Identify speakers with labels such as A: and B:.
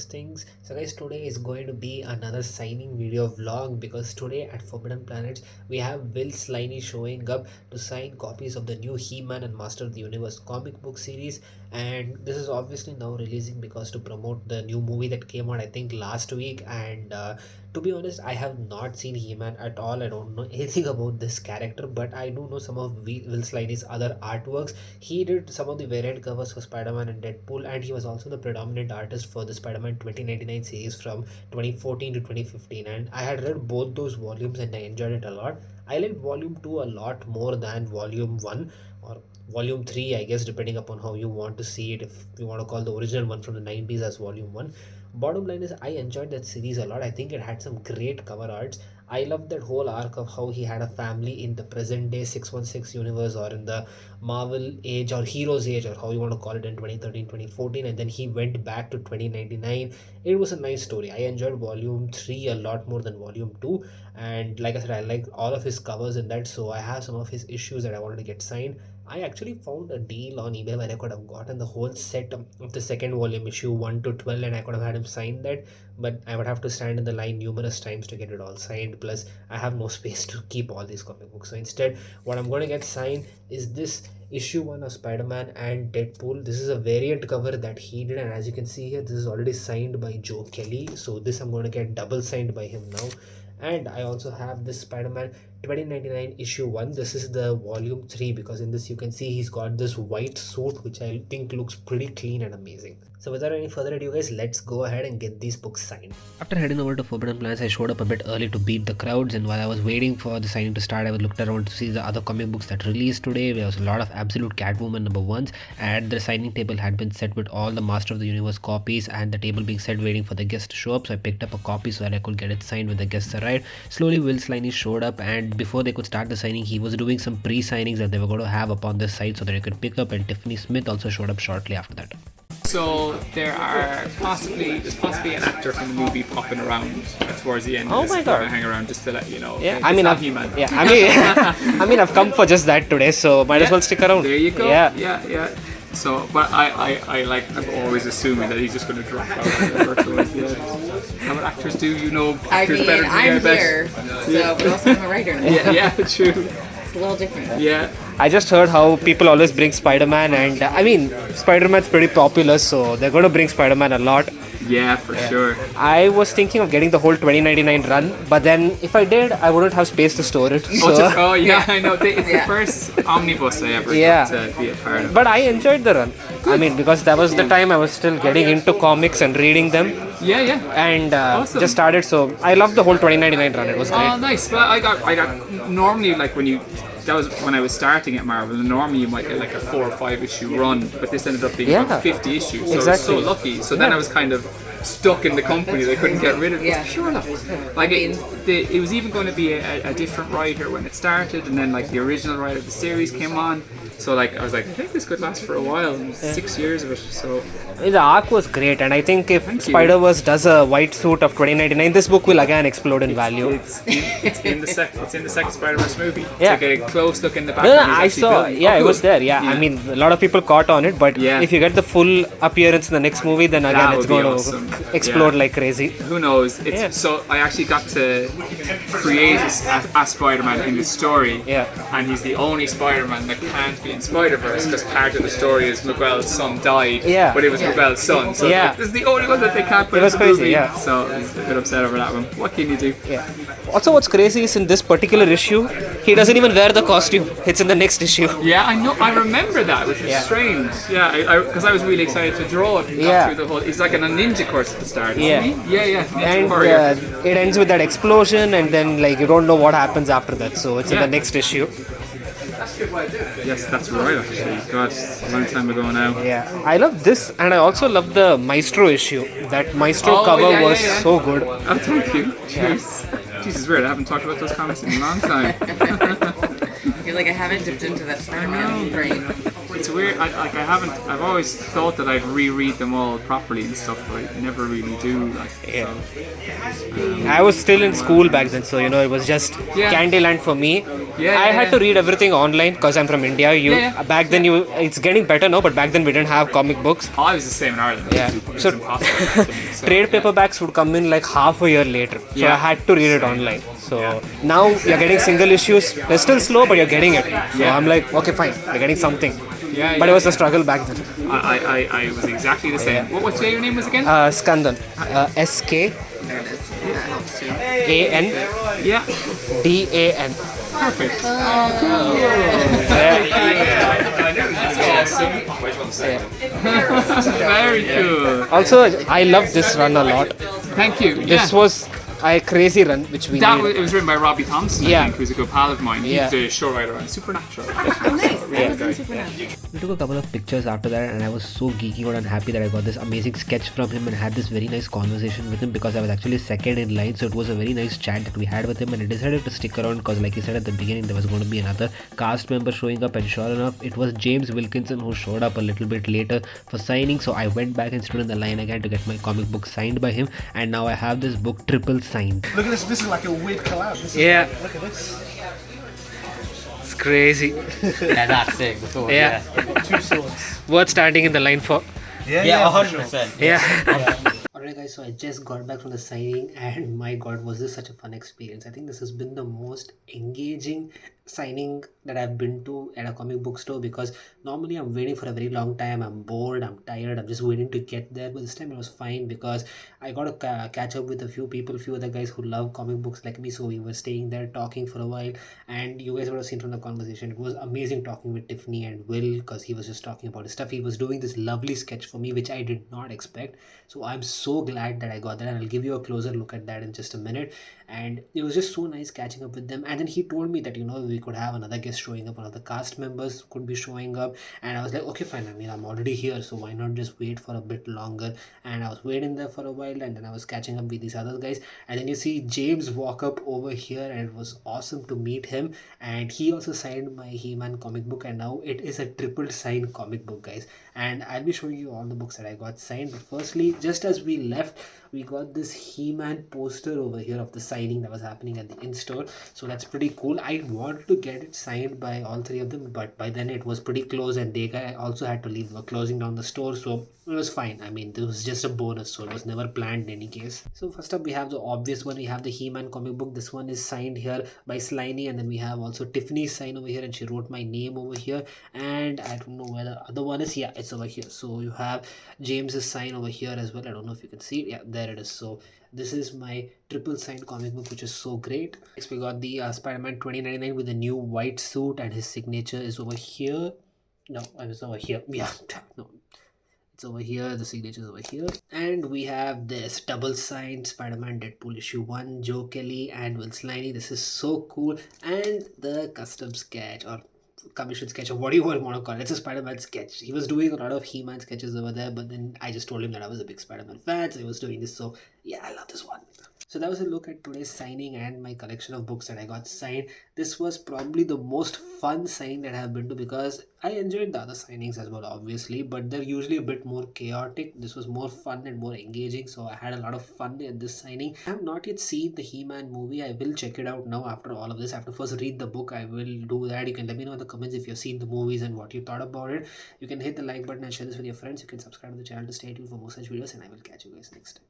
A: things. So guys, today is going to be another signing video vlog because today at Forbidden Planets we have Will Sliney showing up to sign copies of the new He-Man and Master of the Universe comic book series, and this is obviously now releasing because to promote the new movie that came out I think last week. And to be honest, I have not seen He-Man at all. I don't know anything about this character, but I do know some of Will Sliney's other artworks. He did some of the variant covers for Spider-Man and Deadpool, and he was also the predominant artist for the Spider-Man 2099 series from 2014 to 2015. And I had read both those volumes and I enjoyed it a lot. I liked volume 2 a lot more than volume 1 or volume 3, I guess, depending upon how you want to see it. If you want to call the original one from the 90s as volume 1. Bottom line is, I enjoyed that series a lot. I think it had some great cover arts. I love that whole arc of how he had a family in the present day 616 universe, or in the Marvel age or Heroes age, or how you want to call it, in 2013 2014, and then he went back to 2099. It was a nice story. I enjoyed volume 3 a lot more than volume 2, and like I said, I like all of his covers in that, so I have some of his issues that I wanted to get signed. I actually found a deal on eBay where I could have gotten the whole set of the second volume, issue 1 to 12, and I could have had him sign that, but I would have to stand in the line numerous times to get it all signed. Plus, I have no space to keep all these comic books. So instead, what I'm going to get signed is this issue 1 of Spider-Man and Deadpool. This is a variant cover that he did, and as you can see here, this is already signed by Joe Kelly. So this I'm going to get double signed by him now. And I also have this Spider-Man 2099 issue 1. This is the volume 3, because in this you can see he's got this white suit which I think looks pretty clean and amazing. So without any further ado guys, let's go ahead and get these books signed. After heading over to Forbidden Planets, I showed up a bit early to beat the crowds, and while I was waiting for the signing to start, I looked around to see the other comic books that released today. There was a lot of Absolute Catwoman #1s, and the signing table had been set with all the Master of the Universe copies, and the table being set waiting for the guests to show up. So I picked up a copy so that I could get it signed when the guests arrived. Slowly Will Sliney showed up, and before they could start the signing, he was doing some pre-signings that they were going to have upon this site so that you could pick up, and Tiffany Smith also showed up shortly after that.
B: So there's possibly an actor from the movie popping around towards the end.
A: Oh my god!
B: Hang around just to let you know.
A: Yeah, I mean, I've come for just that today, so might as well stick around.
B: There you go.
A: Yeah.
B: So, but I'm always assuming that he's just going to drop out towards the end. How what actors do, actors better than
C: I'm
B: me, I
C: here,
B: bet.
C: but also I'm a writer now.
B: Yeah, true.
C: It's a little different.
B: Yeah.
A: I just heard how people always bring Spider-Man, and I mean, Spider-Man's pretty popular, so they're going to bring Spider-Man a lot.
B: Yeah, for sure.
A: I was thinking of getting the whole 2099 run, but then if I did, I wouldn't have space to store it. So.
B: Yeah, I know. It's the first omnibus I ever got to be a part of.
A: But I enjoyed the run. I mean, because that was the time I was still getting into comics and reading them.
B: Yeah.
A: And
B: awesome.
A: Just started, so I loved the whole 2099 run. It was great.
B: Oh, nice. Well, I got normally, like, that was when I was starting at Marvel, and normally you might get like a 4 or 5 issue run, but this ended up being about 50 issues, so I was so lucky. So then I was kind of stuck in the company. They couldn't get rid of it.
C: Yeah.
B: Sure enough. Like it was even going to be a different writer when it started, and then like the original writer of the series came on. So like I was like, I think this could last for a while, and 6 years of it. So
A: the arc was great, and I think if Spider-Verse does a white suit of 2099, this book will again explode in value.
B: It's in the second Spider-Verse movie.
A: Yeah.
B: To get a close look in the background.
A: I saw. It was there. Yeah. I mean, a lot of people caught on it, but if you get the full appearance in the next movie, then again it's going to explode like crazy.
B: Who knows? So I actually got to create a Spider-Man in the story, and he's the only Spider-Man that can't be in Spider-Verse because part of the story is Miguel's son died, but it was Miguel's son, so this is the only one that they can't put in the movie. So I was a bit upset over that one. What can you do?
A: Also, what's crazy is in this particular issue, he doesn't even wear the costume. It's in the next issue.
B: Yeah, I know. I remember that, which is strange. Yeah, because I was really excited to draw it and got through the whole. He's like on a ninja course at the start. Isn't he? Yeah.
A: And it ends with that explosion, and then like you don't know what happens after that. So it's in the next issue.
B: Yes, that's right. Actually, God, a long time ago now.
A: Yeah, I love this, and I also love the Maestro issue. That Maestro cover was so good.
B: Oh, thank you. Cheers. Jesus, weird. I haven't talked about those comics in a long time.
C: You're like, I haven't dipped into that Spider-Man brain.
B: it's weird. I've always thought that I'd reread them all properly and stuff, but I never really do. Like,
A: Yeah.
B: so,
A: I was still in school back then, so it was just
B: Yeah.
A: Candyland for me.
B: Yeah,
A: I
B: yeah,
A: had to read everything online because I'm from India.
B: Yeah.
A: Back then it's getting better now, but back then we didn't have comic books.
B: I was the same in Ireland.
A: Yeah.
B: It was
A: So
B: impossible. So,
A: trade paperbacks would come in like half a year later, so
B: Yeah.
A: I had to read it online. So now you're getting single issues. They're still slow, but you're getting it. So
B: Yeah.
A: I'm like, okay, fine, you're getting something.
B: Yeah,
A: But it was a struggle back then.
B: I was exactly the same. What's your name was again?
A: Skandan, SKANDAN.
B: Yeah.
A: Perfect.
B: Very cool.
A: Also, I love this run a lot.
B: Thank you.
A: This was a crazy run which we
B: That
A: made.
B: it was written by Robbie Thompson, I
A: Yeah.
B: think, who's a good pal of mine.
A: Yeah.
B: He's the show writer on Supernatural.
A: We took a couple of pictures after that, and I was so geeking out and happy that I got this amazing sketch from him and had this very nice conversation with him because I was actually second in line. So it was a very nice chat that we had with him, and I decided to stick around because, like he said at the beginning, there was going to be another cast member showing up, and sure enough, it was James Wilkinson who showed up a little bit later for signing. So I went back and stood in the line again to get my comic book signed by him, and now I have this book triple signed.
D: Look at this. This is like a weird collab. This is
A: Yeah.
D: Look at this.
A: It's crazy.
E: Yeah, that's sick. The sword,
A: Yeah.
D: Two swords.
A: Worth standing in the line for.
E: Yeah, 100%.
A: Yeah. Alright guys, so I just got back from the signing and my god, was this such a fun experience. I think this has been the most engaging signing that I've been to at a comic book store because normally I'm waiting for a very long time. I'm bored, I'm tired, I'm just waiting to get there. But this time it was fine because I got to catch up with a few other guys who love comic books like me. So we were staying there talking for a while, and you guys would have seen from the conversation, it was amazing talking with Tiffany and Will because he was just talking about his stuff. He was doing this lovely sketch for me which I did not expect. So I'm so glad that I got that, and I'll give you a closer look at that in just a minute. And it was just so nice catching up with them. And then he told me that we could have another guest showing up, another cast members could be showing up, and I was like, okay, fine, I mean, I'm already here, so why not just wait for a bit longer. And I was waiting there for a while, and then I was catching up with these other guys, and then you see James walk up over here, and it was awesome to meet him. And he also signed my He-Man comic book, and now it is a triple signed comic book, guys. And I'll be showing you all the books that I got signed. But firstly, just as we left, we got this He-Man poster over here of the signing that was happening at the in-store. So that's pretty cool. I wanted to get it signed by all three of them, but by then it was pretty close, and they also had to leave. They were closing down the store, so it was fine. I mean, this was just a bonus, so it was never planned in any case. So first up, we have the obvious one. We have the He-Man comic book. This one is signed here by Sliney, and then we have also Tiffany's sign over here, and she wrote my name over here. And I don't know where the other one is. Yeah, it's over here. So you have James's sign over here as well. I don't know if you can see it. Yeah, there it is. So this is my triple signed comic book, which is so great. Next, we got the Spider-Man 2099 with a new white suit, and his signature is over here. No, I was over here. Yeah, no. It's over here, the signature is over here. And we have this double signed Spider-Man Deadpool issue 1, Joe Kelly and Will Sliney. This is so cool. And the custom sketch or commission sketch, or what do you want to call it? It's a Spider-Man sketch. He was doing a lot of He-Man sketches over there, but then I just told him that I was a big Spider-Man fan, so he was doing this. So yeah, I love this one. So that was a look at today's signing and my collection of books that I got signed. This was probably the most fun signing that I have been to because I enjoyed the other signings as well, obviously, but they're usually a bit more chaotic. This was more fun and more engaging, so I had a lot of fun at this signing. I have not yet seen the He-Man movie. I will check it out now after all of this. I have to first read the book. I will do that. You can let me know in the comments if you've seen the movies and what you thought about it. You can hit the like button and share this with your friends. You can subscribe to the channel to stay tuned for more such videos, and I will catch you guys next time.